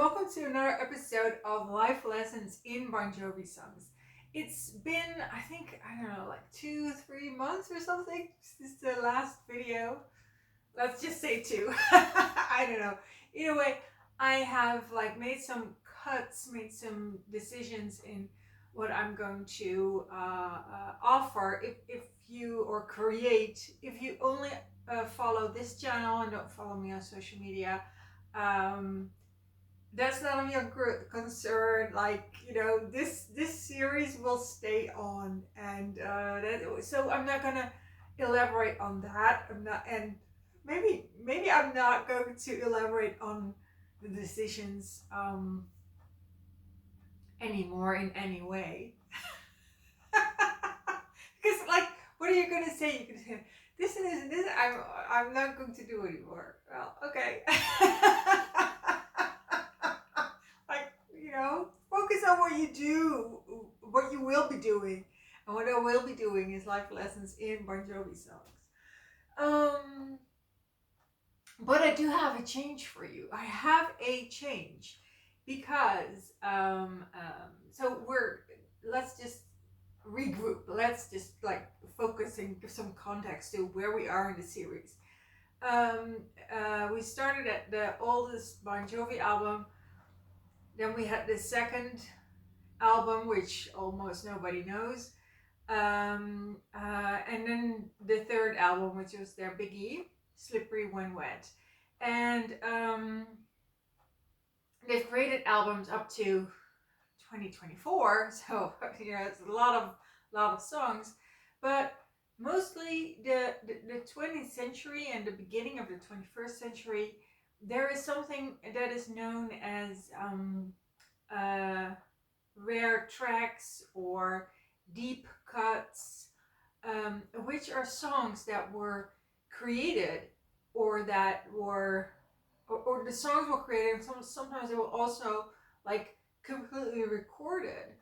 welcome to another episode of Life Lessons in Bon Jovi songs. It's been, I don't know, like 2-3 months or something since the last video. Let's just say 2. I don't know. Either way, I have made some cuts, made some decisions in what I'm going to offer. If you or create, if you only follow this channel and don't follow me on social media, that's none of your concern. This series will stay on, and so I'm not gonna elaborate on that. I'm not, and maybe I'm not going to elaborate on the decisions anymore in any way. Because what are you gonna say? You can say this and this. I'm not going to do anymore. Well, okay. Focus on what you do, what you will be doing. And what I will be doing is life lessons in Bon Jovi songs. But I do have a change for you. I have a change because let's just regroup. Let's just focus and give some context to where we are in the series. We started at the oldest Bon Jovi album. Then we had the second album, which almost nobody knows. And then the third album, which was their biggie, Slippery When Wet. And they've created albums up to 2024, so it's a lot of songs. But mostly the 20th century and the beginning of the 21st century, there is something that is known as rare tracks or deep cuts, which are songs that were created or the songs were created, and sometimes they were also completely recorded,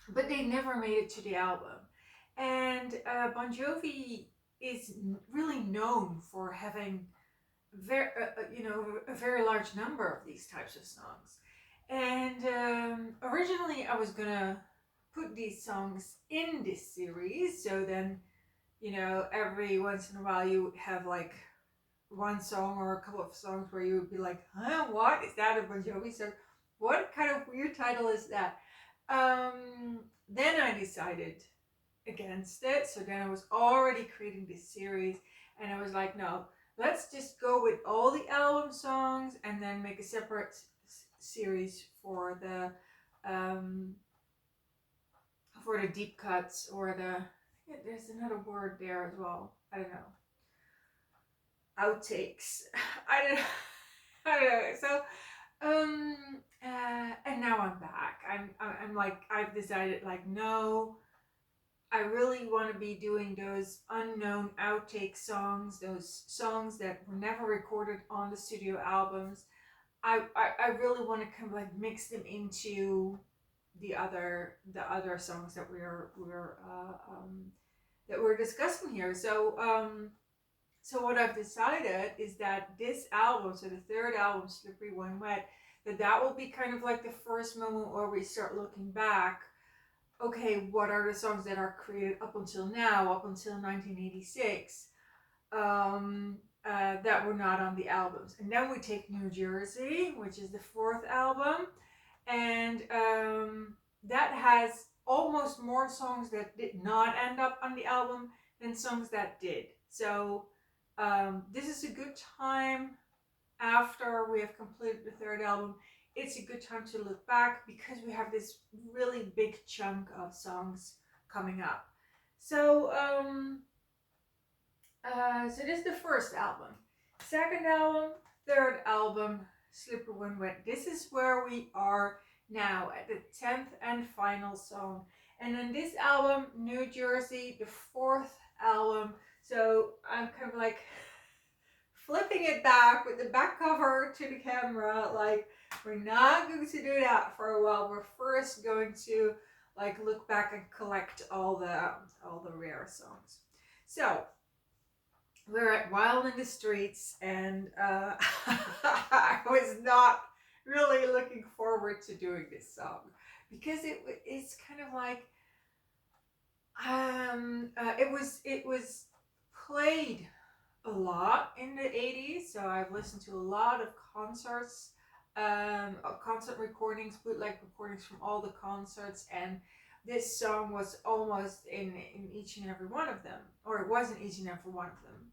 but they never made it to the album. And Bon Jovi is really known for having a very large number of these types of songs. And originally I was gonna put these songs in this series, so then every once in a while you would have one song or a couple of songs where you would be like, huh, what is that, a Bon Jovi song? What kind of weird title is that? Then I decided against it. So then I was already creating this series, and I was like, no, let's just go with all the album songs and then make a separate series for the deep cuts, or there's another word there as well. I don't know. Outtakes. I don't know. So and now I'm back. I've decided no, I really want to be doing those unknown outtake songs, those songs that were never recorded on the studio albums. I really want to kind of mix them into the other songs that we're discussing here. So what I've decided is that this album, so the third album, Slippery When Wet, that will be kind of the first moment where we start looking back. Okay, what are the songs that are created up until now, up until 1986, that were not on the albums? And then we take New Jersey, which is the fourth album, and that has almost more songs that did not end up on the album than songs that did. So this is a good time after we have completed the third album. It's a good time to look back because we have this really big chunk of songs coming up. So so this is the first album. Second album, third album, Slippery When Wet. This is where we are now at the 10th and final song. And then this album, New Jersey, the fourth album. So I'm kind of flipping it back with the back cover to the camera. We're not going to do that for a while. We're first going to look back and collect all the rare songs. So we're at Wild in the Streets, and I was not really looking forward to doing this song because it's kind of like it was played a lot in the 80s, so I've listened to a lot of concerts, concert recordings, bootleg recordings from all the concerts, and this song was almost in each and every one of them, or it was in each and every one of them.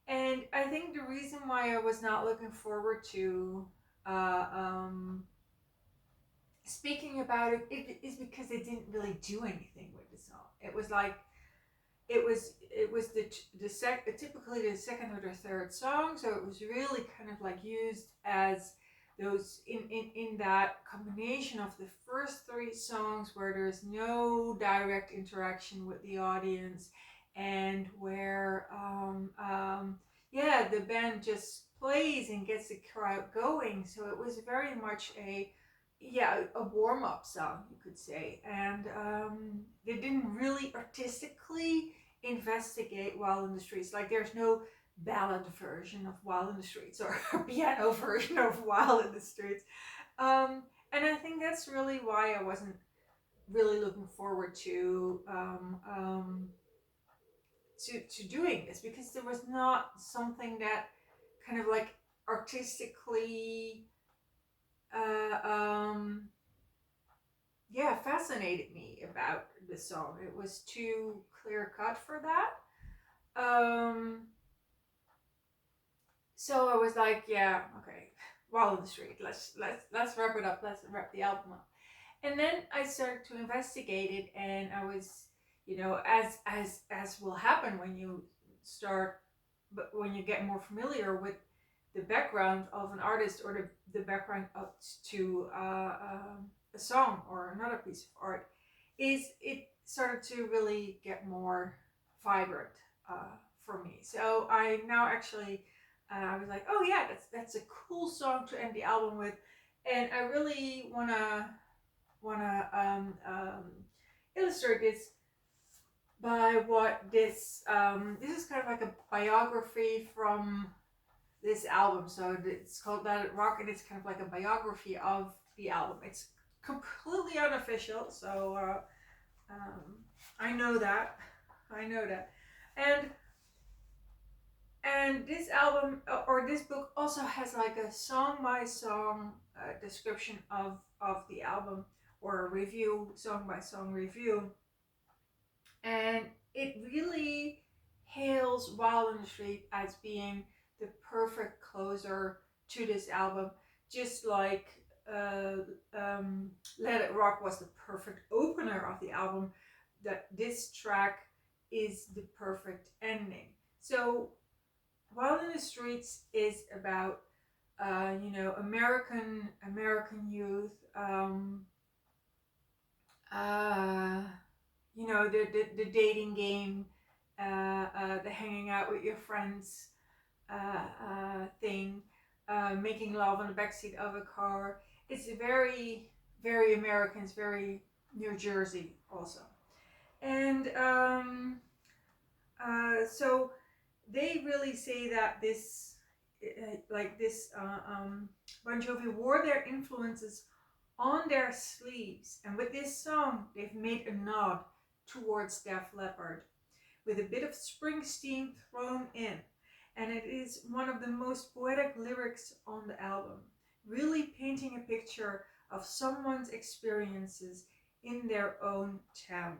And I think the reason why I was not looking forward to uh, um, speaking about it is because it didn't really do anything with the song. It was like it was typically the second or the third song, so it was really kind of like used as those in that combination of the first three songs where there's no direct interaction with the audience, and where yeah, the band just plays and gets the crowd going. So it was very much a warm-up song, you could say. And they didn't really artistically investigate Wild in the Streets. Like, there's no ballad version of Wild in the Streets or a piano version of Wild in the Streets. And I think that's really why I wasn't really looking forward to doing this, because there was not something that kind of like artistically uh, um, yeah, fascinated me about the song. It was too clear cut for that. Um, so I was like, yeah, okay, Wild in the Street. Let's wrap it up. Let's wrap the album up. And then I started to investigate it, and I was, as will happen when you start, but when you get more familiar with the background of an artist, or the background of to a song or another piece of art, is it started to really get more vibrant for me. So I now actually I was like, oh yeah, that's a cool song to end the album with, and I really wanna illustrate this by what this is kind of like a biography from this album. So it's called Let It Rock, and it's kind of like a biography of the album. It's completely unofficial, so I know that. I know that. And this album, or this book, also has like a song by song description of the album, or a review, song by song review. And it really hails Wild in the Street as being the perfect closer to this album, just like uh, Let It Rock was the perfect opener of the album. That this track is the perfect ending. So Wild in the Streets is about American youth, uh, the dating game, the hanging out with your friends thing, making love in the backseat of a car. It's very, very American. It's very New Jersey also. And so they really say that Bon Jovi wore their influences on their sleeves, and with this song, they've made a nod towards Def Leppard, with a bit of Springsteen thrown in. And it is one of the most poetic lyrics on the album, really painting a picture of someone's experiences in their own town.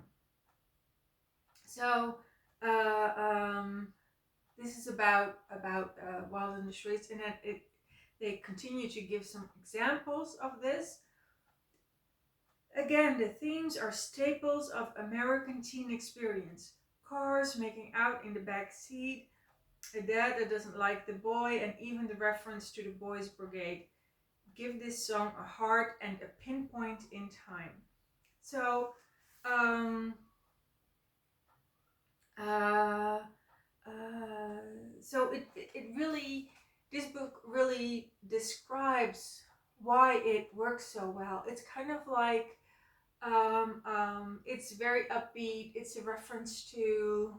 So, uh, um, this is about Wild in the Streets, and that they continue to give some examples of this. Again, the themes are staples of American teen experience: cars, making out in the back seat, a dad that doesn't like the boy, and even the reference to the Boys Brigade give this song a heart and a pinpoint in time. So, um, uh, uh, so it really, this book really describes why it works so well. It's kind of like it's very upbeat. It's a reference to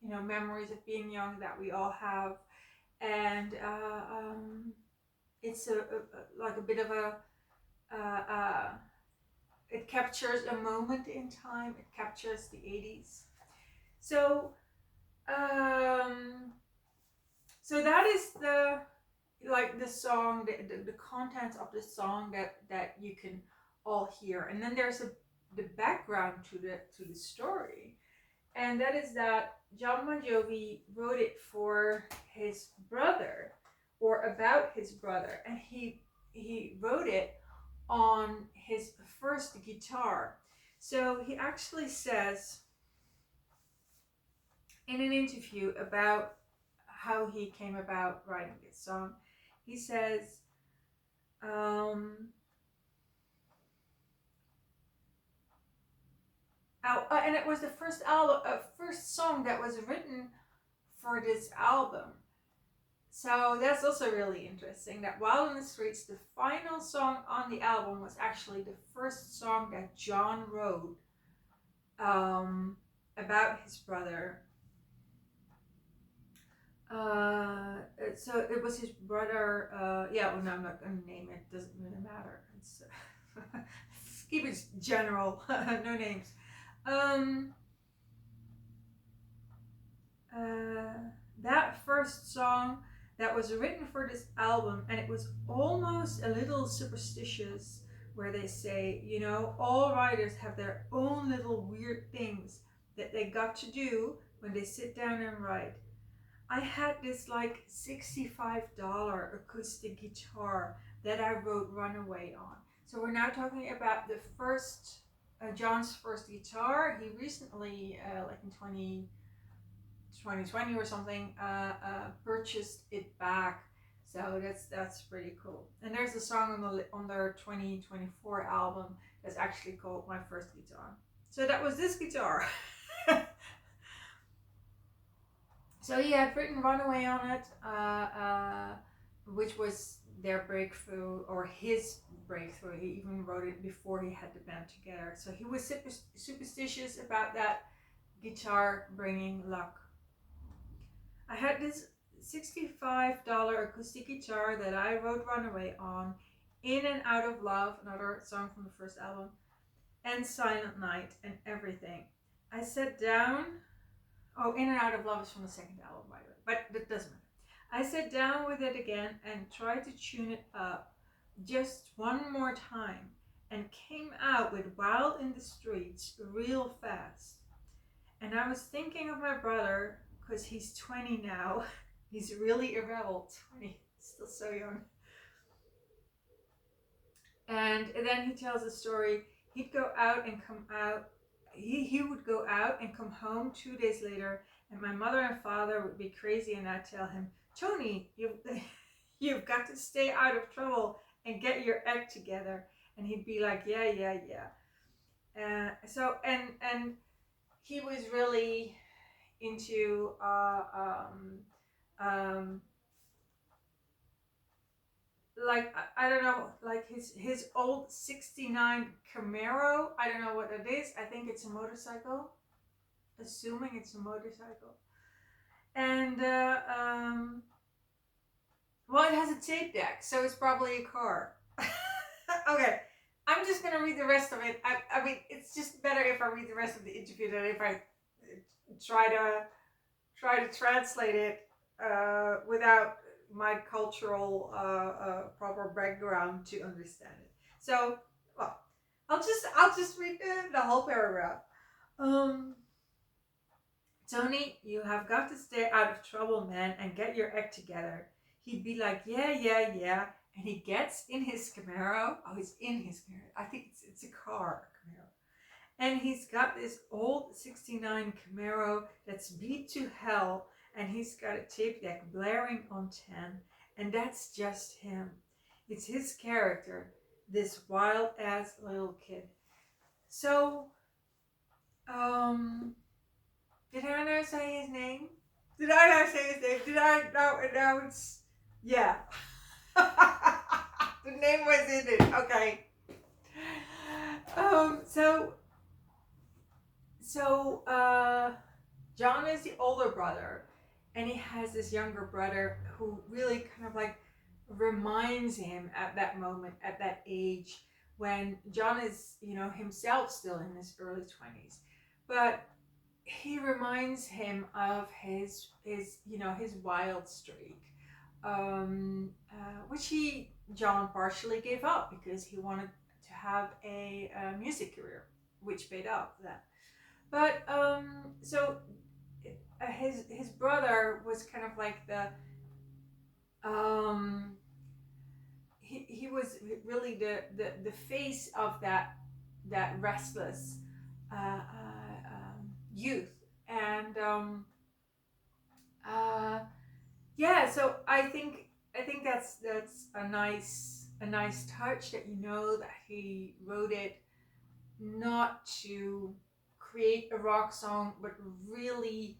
memories of being young that we all have. And it's like a bit of a it captures a moment in time. It captures the 80s. So so that is the song, the contents of the song that you can all hear. And then there's the background to the story, and that is that John Bon Jovi wrote it for his brother, or about his brother, and he wrote it on his first guitar. So he actually says in an interview about how he came about writing this song, he says, and it was the first song that was written for this album. So that's also really interesting, that Wild in the Streets, the final song on the album, was actually the first song that John wrote about his brother. So it was his brother. Well, no, I'm not going to name it. Doesn't really matter. It's let's keep it general. No names. That first song that was written for this album, and it was almost a little superstitious, where they say, all writers have their own little weird things that they got to do when they sit down and write. I had this like $65 acoustic guitar that I wrote Runaway on. So we're now talking about the first, John's first guitar. He recently, like in 2020 or something, purchased it back. So that's pretty cool. And there's a song on their 2024 album that's actually called My First Guitar. So that was this guitar. So he had written Runaway on it, which was their breakthrough, or his breakthrough. He even wrote it before he had the band together. So he was superstitious about that guitar bringing luck. I had this $65 acoustic guitar that I wrote Runaway on, In and Out of Love, another song from the first album, and Silent Night, and everything. I sat down. Oh, In and Out of Love is from the second album, by the way, but that doesn't matter. I sat down with it again and tried to tune it up just one more time, and came out with Wild in the Streets real fast. And I was thinking of my brother, because he's 20 now. He's really a rebel, 20, still so young. And then he tells a story. He'd go out and come out. He would go out and come home 2 days later, and my mother and father would be crazy, and I'd tell him, Tony, you've got to stay out of trouble and get your act together. And he'd be like, yeah. So he was really into like, I don't know, like his old 69 Camaro. I don't know what it is. I think it's a motorcycle. Assuming it's a motorcycle. And well, it has a tape deck, so it's probably a car. Okay, I'm just gonna read the rest of it. I mean, it's just better if I read the rest of the interview than if I try to translate it without my cultural proper background to understand it. So, well, I'll just read the whole paragraph. Tony, you have got to stay out of trouble, man, and get your act together. He'd be like, yeah. And he gets in his Camaro. Oh, he's in his Camaro. I think it's a car, Camaro. And he's got this old 69 Camaro that's beat to hell. And he's got a tape deck blaring on 10. And that's just him. It's his character, this wild-ass little kid. So, did I not say his name? Did I not say his name? Did I not announce? Yeah. The name was in it. Okay. John is the older brother, and he has this younger brother who really kind of like reminds him at that moment, at that age, when John is, himself still in his early 20s. But he reminds him of his wild streak, which John partially gave up because he wanted to have a music career, which paid off that. But so his brother was kind of like um, he was really the face of that restless youth, and yeah. So I think that's a nice touch, that that he wrote it not to create a rock song, but really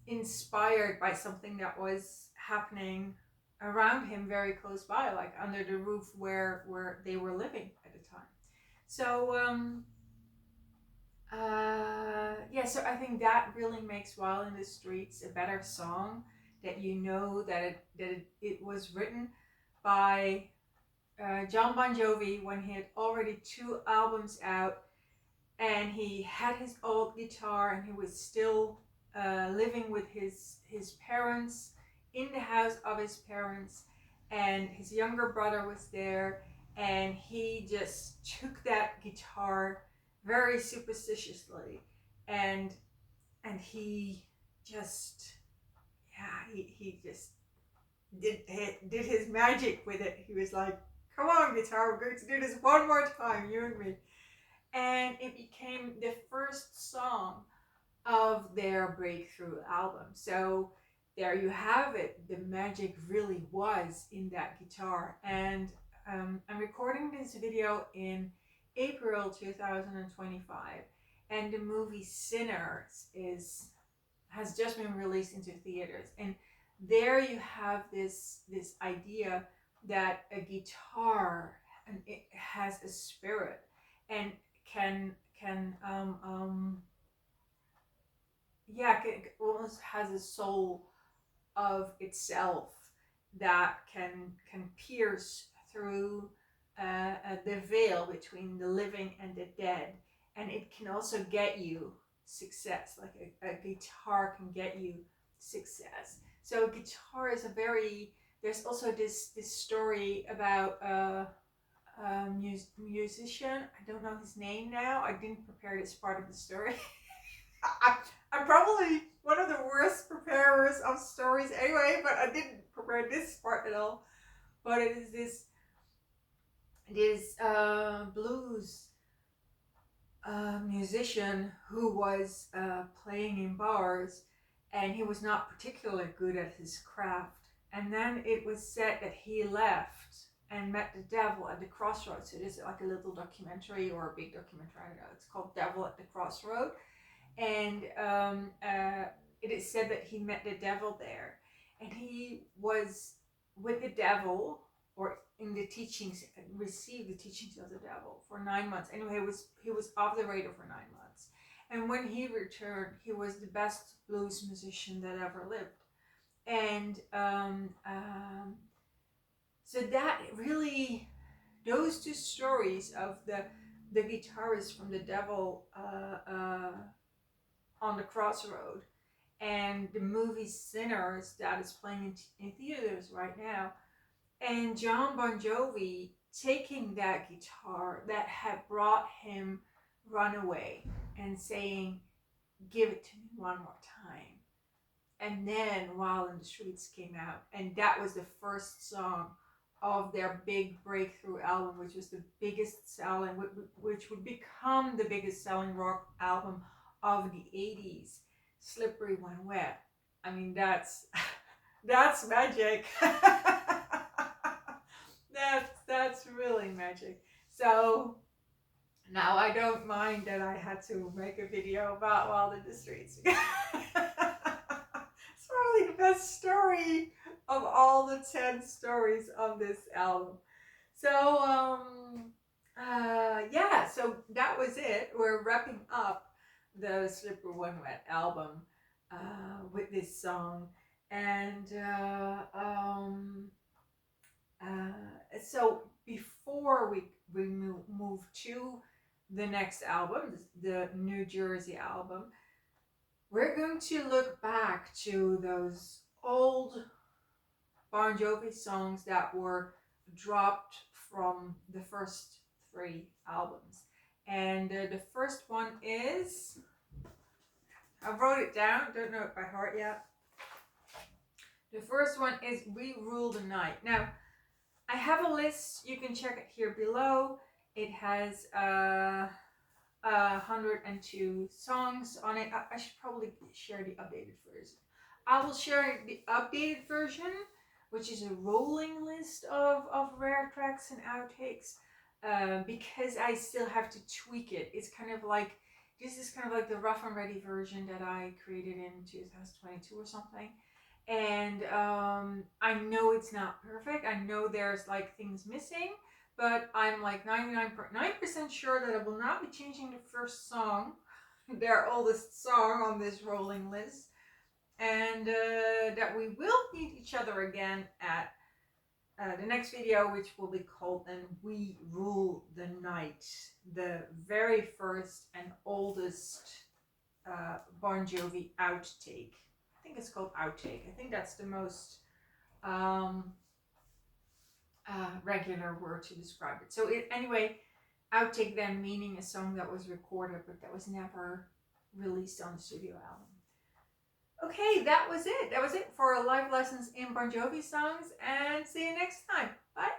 inspired by something that was happening around him, very close by, like under the roof where they were living at the time. So yeah, so I think that really makes Wild in the Streets a better song, that it was written by John Bon Jovi when he had already 2 albums out, and he had his old guitar, and he was still living with his parents, in the house of his parents, and his younger brother was there, and he just took that guitar very superstitiously, and he just, yeah, he just did his magic with it. He was like, "Come on, guitar, we're going to do this one more time, you and me." And it became the first song of their breakthrough album. So there you have it. The magic really was in that guitar. And I'm recording this video in April 2025, and the movie Sinners has just been released into theaters. And there you have this idea that a guitar, and it has a spirit, and can almost has a soul of itself, that can pierce through the veil between the living and the dead, and it can also get you success. Like a guitar can get you success. So guitar is there's also this story about musician. I don't know his name now. I didn't prepare this part of the story. I'm probably one of the worst preparers of stories anyway, but I didn't prepare this part at all. But it is this blues musician who was playing in bars, and he was not particularly good at his craft. And then it was said that he left and met the devil at the crossroads. So it is like a little documentary, or a big documentary, I don't know. It's called Devil at the Crossroad. And it is said that he met the devil there. And he was with the devil, or in the teachings, received the teachings of the devil for 9 months. Anyway, he was off the radar for 9 months. And when he returned, he was the best blues musician that ever lived. And so that really, those 2 stories of the guitarist from the devil on the crossroad, and the movie Sinners that is playing in theaters right now, and John Bon Jovi taking that guitar that had brought him Runaway and saying, "Give it to me one more time." And then Wild in the Streets came out, and that was the first song of their big breakthrough album, which was the biggest selling, which would become the biggest selling rock album of the 80s, Slippery When Wet. I mean, that's magic. That's really magic. So now I don't mind that I had to make a video about Wild in the Streets. It's probably the best story of all the 10 stories on this album. So yeah, so that was it. We're wrapping up the Slippery When Wet album. with this song. And so before we move to the next album, the New Jersey album, we're going to look back to those old Bon Jovi songs that were dropped from the first 3 albums. And the first one is, I wrote it down, don't know it by heart yet. The first one is We Rule the Night. Now, I have a list, you can check it here below. It has 102 songs on it. I should probably share the updated version. I will share the updated version, which is a rolling list of rare tracks and outtakes, because I still have to tweak it. It's kind of like, this is kind of like the rough and ready version that I created in 2022 or something. And I know it's not perfect. I know there's like things missing, but I'm like 99.9% sure that I will not be changing the first song, their oldest song on this rolling list, and that we will meet each other again at the next video, which will be called then We Rule the Night, the very first and oldest Bon Jovi outtake. I think it's called outtake. I think that's the most regular word to describe it. So anyway, outtake then meaning a song that was recorded but that was never released on the studio album. Okay, that was it. That was it for Live Lessons in Bon Jovi songs, and see you next time. Bye.